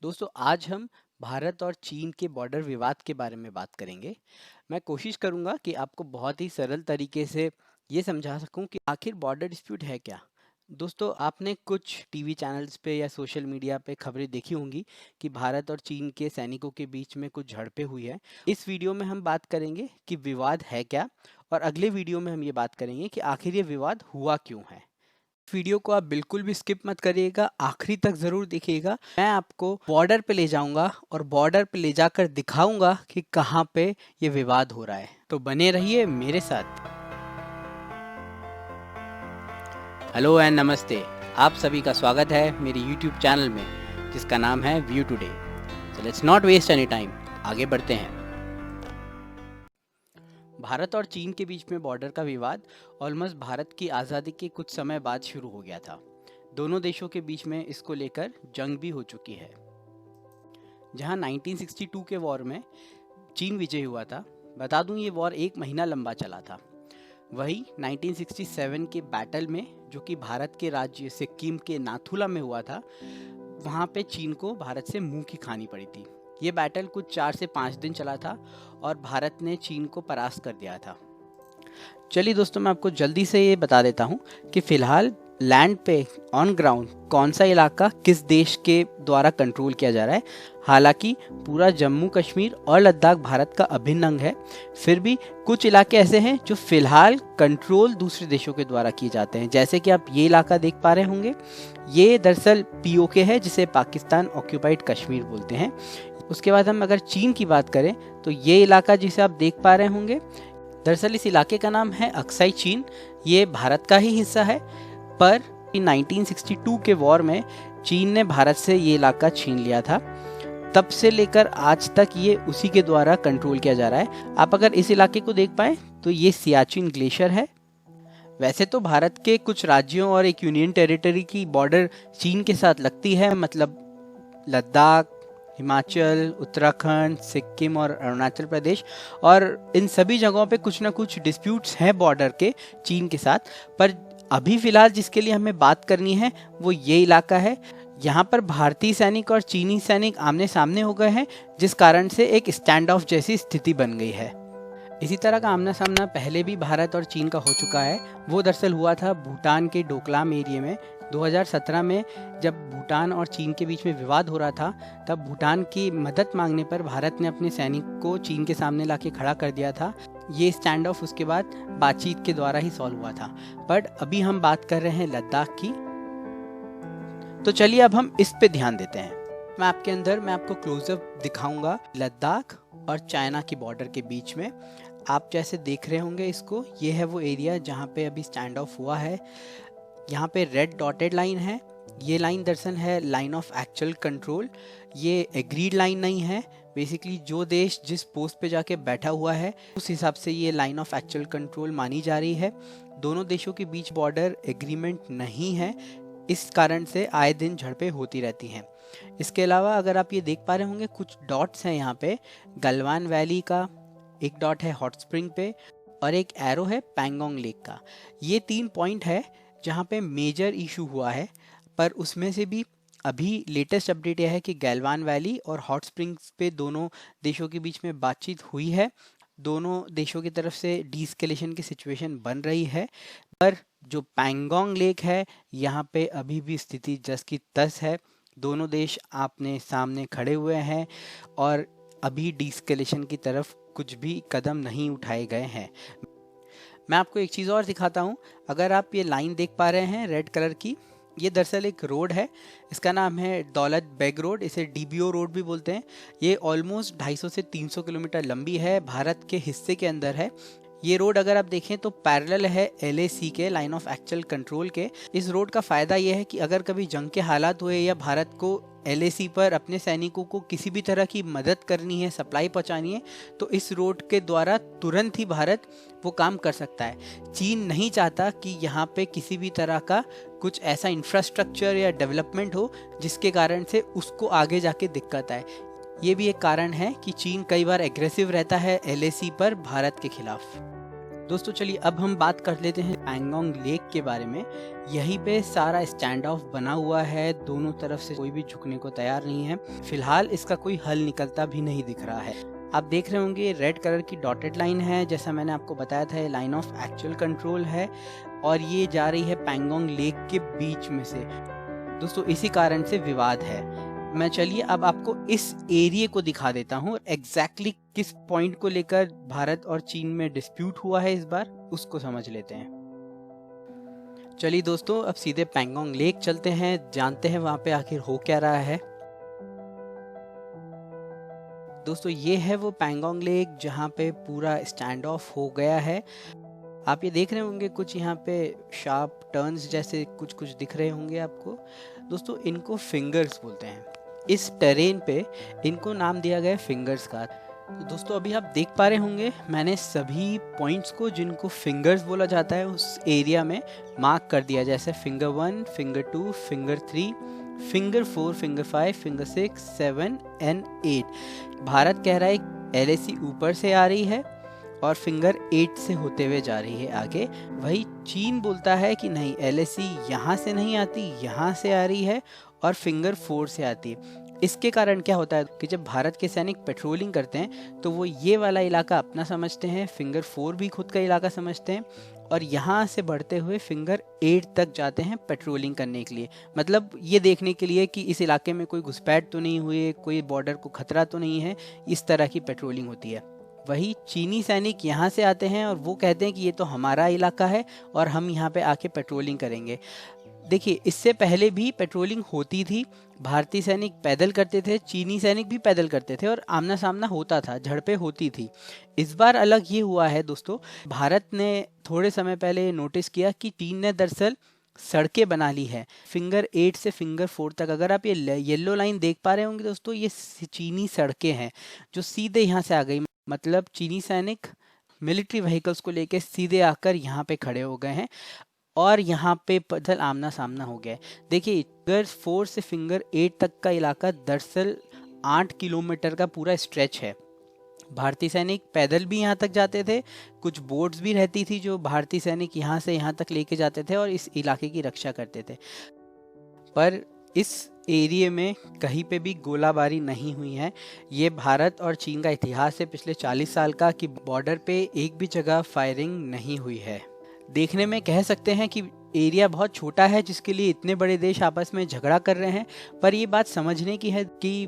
दोस्तों आज हम भारत और चीन के बॉर्डर विवाद के बारे में बात करेंगे। मैं कोशिश करूंगा कि आपको बहुत ही सरल तरीके से ये समझा सकूं कि आखिर बॉर्डर डिस्प्यूट है क्या। दोस्तों आपने कुछ टीवी चैनल्स पे या सोशल मीडिया पे खबरें देखी होंगी कि भारत और चीन के सैनिकों के बीच में कुछ झड़पें हुई है। इस वीडियो में हम बात करेंगे कि विवाद है क्या, और अगले वीडियो में हम ये बात करेंगे कि आखिर ये विवाद हुआ क्यों है। वीडियो को आप बिल्कुल भी स्किप मत करिएगा, आखिरी तक ज़रूर देखिएगा। मैं आपको बॉर्डर पे ले जाऊंगा और बॉर्डर पे ले जाकर दिखाऊंगा कि कहाँ पे ये विवाद हो रहा है, तो बने रहिए मेरे साथ। हेलो एंड नमस्ते, आप सभी का स्वागत है मेरे यूट्यूब चैनल में जिसका नाम है view today. So let's not waste any time, आगे बढ़ते हैं। भारत और चीन के बीच में बॉर्डर का विवाद ऑलमोस्ट भारत की आज़ादी के कुछ समय बाद शुरू हो गया था। दोनों देशों के बीच में इसको लेकर जंग भी हो चुकी है। जहां 1962 के वॉर में चीन विजय हुआ था, बता दूं ये वॉर 1 महीना लंबा चला था। वही 1967 के बैटल में, जो कि भारत के राज्य सिक्किम के नाथुला में हुआ था, वहाँ पे चीन को भारत से मुंह की खानी पड़ी थी। ये बैटल कुछ 4 से 5 दिन चला था और भारत ने चीन को परास्त कर दिया था। चलिए दोस्तों, मैं आपको जल्दी से ये बता देता हूँ कि फ़िलहाल लैंड पे ऑन ग्राउंड कौन सा इलाका किस देश के द्वारा कंट्रोल किया जा रहा है। हालांकि पूरा जम्मू कश्मीर और लद्दाख भारत का अभिन्न अंग है, फिर भी कुछ इलाके ऐसे हैं जो फ़िलहाल कंट्रोल दूसरे देशों के द्वारा किए जाते हैं। जैसे कि आप ये इलाका देख पा रहे होंगे, ये दरअसल पीओके है, जिसे पाकिस्तान ऑक्यूपाइड कश्मीर बोलते हैं। उसके बाद हम अगर चीन की बात करें तो ये इलाका जिसे आप देख पा रहे होंगे, दरअसल इस इलाके का नाम है अक्साई चीन। ये भारत का ही हिस्सा है, पर 1962 के वॉर में चीन ने भारत से ये इलाका छीन लिया था। तब से लेकर आज तक ये उसी के द्वारा कंट्रोल किया जा रहा है। आप अगर इस इलाके को देख पाए तो ये सियाचिन ग्लेशियर है। वैसे तो भारत के कुछ राज्यों और एक यूनियन टेरिटरी की बॉर्डर चीन के साथ लगती है, मतलब लद्दाख, हिमाचल, उत्तराखंड, सिक्किम और अरुणाचल प्रदेश, और इन सभी जगहों पे कुछ ना कुछ डिस्प्यूट्स हैं बॉर्डर के चीन के साथ। पर अभी फ़िलहाल जिसके लिए हमें बात करनी है वो ये इलाका है। यहाँ पर भारतीय सैनिक और चीनी सैनिक आमने सामने हो गए हैं, जिस कारण से एक स्टैंड ऑफ जैसी स्थिति बन गई है। इसी तरह का आमना सामना पहले भी भारत और चीन का हो चुका है। वो दरअसल हुआ था भूटान के डोकलाम एरिया में 2017 में। जब भूटान और चीन के बीच में विवाद हो रहा था, तब भूटान की मदद मांगने पर भारत ने अपने सैनिक को चीन के सामने लाके खड़ा कर दिया था। ये स्टैंड ऑफ उसके बाद बातचीत के द्वारा ही सॉल्व हुआ था। बट अभी हम बात कर रहे हैं लद्दाख की, तो चलिए अब हम इस पे ध्यान देते हैं। मैं आपको क्लोजअप दिखाऊंगा लद्दाख और चाइना की बॉर्डर के बीच में। आप जैसे देख रहे होंगे इसको, ये है वो एरिया जहाँ पे अभी स्टैंड ऑफ हुआ है। यहाँ पे रेड डॉटेड लाइन है, ये लाइन दरअसल है लाइन ऑफ एक्चुअल कंट्रोल। ये एग्रीड लाइन नहीं है। बेसिकली जो देश जिस पोस्ट पे जाके बैठा हुआ है उस हिसाब से ये लाइन ऑफ एक्चुअल कंट्रोल मानी जा रही है। दोनों देशों के बीच बॉर्डर एग्रीमेंट नहीं है, इस कारण से आए दिन झड़पें होती रहती हैं। इसके अलावा अगर आप ये देख पा रहे होंगे, कुछ डॉट्स हैं यहाँ पे। गलवान वैली का एक डॉट है हॉट स्प्रिंग पे, और एक एरो है पैंगोंग लेक का। ये 3 पॉइंट है जहाँ पे मेजर इशू हुआ है। पर उसमें से भी अभी लेटेस्ट अपडेट यह है कि गैलवान वैली और हॉट स्प्रिंग्स पे दोनों देशों के बीच में बातचीत हुई है। दोनों देशों की तरफ से डीस्केलेशन की सिचुएशन बन रही है। पर जो पैंगोंग लेक है, यहाँ पे अभी भी स्थिति जस की तस है। दोनों देश आपने सामने खड़े हुए हैं और अभी डीस्केलेशन की तरफ कुछ भी कदम नहीं उठाए गए हैं। मैं आपको एक चीज़ और दिखाता हूँ। अगर आप ये लाइन देख पा रहे हैं रेड कलर की, ये दरअसल एक रोड है। इसका नाम है दौलत बेग रोड, इसे डीबीओ रोड भी बोलते हैं। ये ऑलमोस्ट 250 से 300 किलोमीटर लंबी है, भारत के हिस्से के अंदर है। ये रोड अगर आप देखें तो पैरेलल है एलएसी के, लाइन ऑफ एक्चुअल कंट्रोल के। इस रोड का फ़ायदा ये है कि अगर कभी जंग के हालात हुए या भारत को एलएसी पर अपने सैनिकों को किसी भी तरह की मदद करनी है, सप्लाई पहुंचानी है, तो इस रोड के द्वारा तुरंत ही भारत वो काम कर सकता है। चीन नहीं चाहता कि यहाँ पे किसी भी तरह का कुछ ऐसा इंफ्रास्ट्रक्चर या डेवलपमेंट हो जिसके कारण से उसको आगे जाके दिक्कत आए। ये भी एक कारण है कि चीन कई बार एग्रेसिव रहता है एलएसी पर भारत के खिलाफ। दोस्तों चलिए अब हम बात कर लेते हैं पैंगोंग लेक के बारे में। यहीं पे सारा स्टैंड ऑफ बना हुआ है, दोनों तरफ से कोई भी झुकने को तैयार नहीं है। फिलहाल इसका कोई हल निकलता भी नहीं दिख रहा है। आप देख रहे होंगे रेड कलर की डॉटेड लाइन है, जैसा मैंने आपको बताया था ये लाइन ऑफ एक्चुअल कंट्रोल है और ये जा रही है पैंगोंग लेक के बीच में से। दोस्तों इसी कारण से विवाद है। मैं चलिए अब आपको इस एरिया को दिखा देता हूँ और एग्जैक्टली किस पॉइंट को लेकर भारत और चीन में डिस्प्यूट हुआ है इस बार, उसको समझ लेते हैं। चलिए दोस्तों अब सीधे पैंगोंग लेक चलते हैं, जानते हैं वहां पे आखिर हो क्या रहा है। दोस्तों ये है वो पैंगोंग लेक जहाँ पे पूरा स्टैंड ऑफ हो गया है। आप ये देख रहे होंगे कुछ यहाँ पे शार्प टर्न्स जैसे कुछ कुछ दिख रहे होंगे आपको। दोस्तों इनको फिंगर्स बोलते हैं। इस टेरेन पे इनको नाम दिया गया फिंगर्स का। तो दोस्तों अभी आप देख पा रहे होंगे मैंने सभी पॉइंट्स को जिनको फिंगर्स बोला जाता है उस एरिया में मार्क कर दिया, जैसे finger 1, finger 2, finger 3, finger 4, finger 5, finger 6, 7 and 8। Bharat कह रहा है LAC ऊपर से आ रही है और फिंगर 8 से होते हुए जा रही है आगे। वही चीन बोलता है कि नहीं, LAC यहाँ से नहीं आती, यहाँ से आ रही है और फिंगर 4 से आती है। इसके कारण क्या होता है कि जब भारत के सैनिक पेट्रोलिंग करते हैं तो वो ये वाला इलाका अपना समझते हैं, फिंगर 4 भी खुद का इलाका समझते हैं और यहाँ से बढ़ते हुए फिंगर 8 तक जाते हैं पेट्रोलिंग करने के लिए। मतलब ये देखने के लिए कि इस इलाके में कोई घुसपैठ तो नहीं हुई, कोई बॉर्डर को खतरा तो नहीं है, इस तरह की पेट्रोलिंग होती है। वही चीनी सैनिक यहाँ से आते हैं और वो कहते हैं कि ये तो हमारा इलाका है और हम यहाँ पे आके पेट्रोलिंग करेंगे। देखिए इससे पहले भी पेट्रोलिंग होती थी, भारतीय सैनिक पैदल करते थे, चीनी सैनिक भी पैदल करते थे और आमना सामना होता था, झड़पें होती थी। इस बार अलग ये हुआ है दोस्तों, भारत ने थोड़े समय पहले नोटिस किया कि चीन ने दरअसल सड़कें बना ली है फिंगर 8 से फिंगर 4 तक। अगर आप ये येलो लाइन देख पा रहे होंगे दोस्तों, ये चीनी सड़कें हैं जो सीधे यहाँ से आ गई। मतलब चीनी सैनिक मिलिट्री व्हीकल्स को लेके सीधे आकर यहाँ पे खड़े हो गए हैं और यहाँ पे पैदल आमना सामना हो गया है। देखिए फिंगर 4 से फिंगर 8 तक का इलाका दरअसल 8 किलोमीटर का पूरा स्ट्रेच है। भारतीय सैनिक पैदल भी यहाँ तक जाते थे, कुछ बोट्स भी रहती थी जो भारतीय सैनिक यहाँ से यहाँ तक लेके जाते थे और इस इलाके की रक्षा करते थे। पर इस एरिया में कहीं पे भी गोलाबारी नहीं हुई है। ये भारत और चीन का इतिहास है पिछले 40 साल का कि बॉर्डर पे एक भी जगह फायरिंग नहीं हुई है। देखने में कह सकते हैं कि एरिया बहुत छोटा है जिसके लिए इतने बड़े देश आपस में झगड़ा कर रहे हैं, पर ये बात समझने की है कि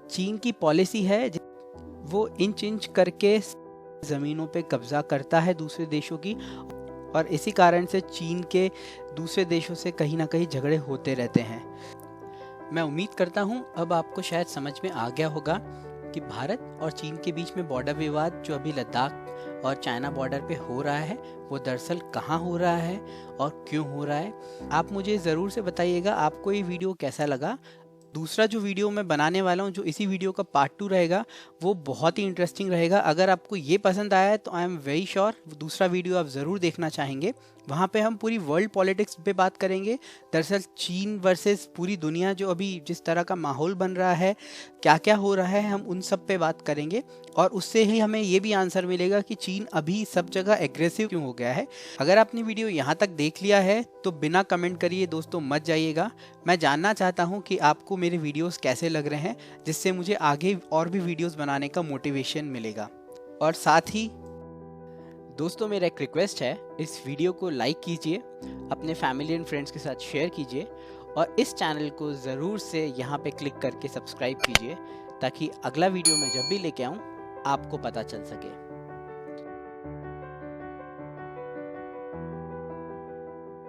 चीन की पॉलिसी है वो इंच इंच करके ज़मीनों पे कब्जा करता है दूसरे देशों की और इसी कारण से चीन के दूसरे देशों से कहीं ना कहीं झगड़े होते रहते हैं। मैं उम्मीद करता हूँ अब आपको शायद समझ में आ गया होगा कि भारत और चीन के बीच में बॉर्डर विवाद जो अभी लद्दाख और चाइना बॉर्डर पे हो रहा है वो दरअसल कहाँ हो रहा है और क्यों हो रहा है। आप मुझे ज़रूर से बताइएगा आपको ये वीडियो कैसा लगा। दूसरा जो वीडियो मैं बनाने वाला हूँ जो इसी वीडियो का पार्ट 2 रहेगा वो बहुत ही इंटरेस्टिंग रहेगा। अगर आपको ये पसंद आया है तो आई एम वेरी श्योर दूसरा वीडियो आप ज़रूर देखना चाहेंगे। वहाँ पे हम पूरी वर्ल्ड पॉलिटिक्स पे बात करेंगे। दरअसल चीन वर्सेस पूरी दुनिया जो अभी जिस तरह का माहौल बन रहा है, क्या क्या हो रहा है, हम उन सब पे बात करेंगे और उससे ही हमें ये भी आंसर मिलेगा कि चीन अभी सब जगह एग्रेसिव क्यों हो गया है। अगर आपने वीडियो यहाँ तक देख लिया है तो बिना कमेंट करिए दोस्तों मत जाइएगा। मैं जानना चाहता हूँ कि आपको मेरे वीडियोस कैसे लग रहे हैं, जिससे मुझे आगे और भी वीडियोस बनाने का मोटिवेशन मिलेगा। और साथ ही दोस्तों मेरा एक रिक्वेस्ट है, इस वीडियो को लाइक कीजिए, अपने फैमिली एंड फ्रेंड्स के साथ शेयर कीजिए और इस चैनल को ज़रूर से यहाँ पे क्लिक करके सब्सक्राइब कीजिए ताकि अगला वीडियो मैं जब भी लेके आऊँ आपको पता चल सके।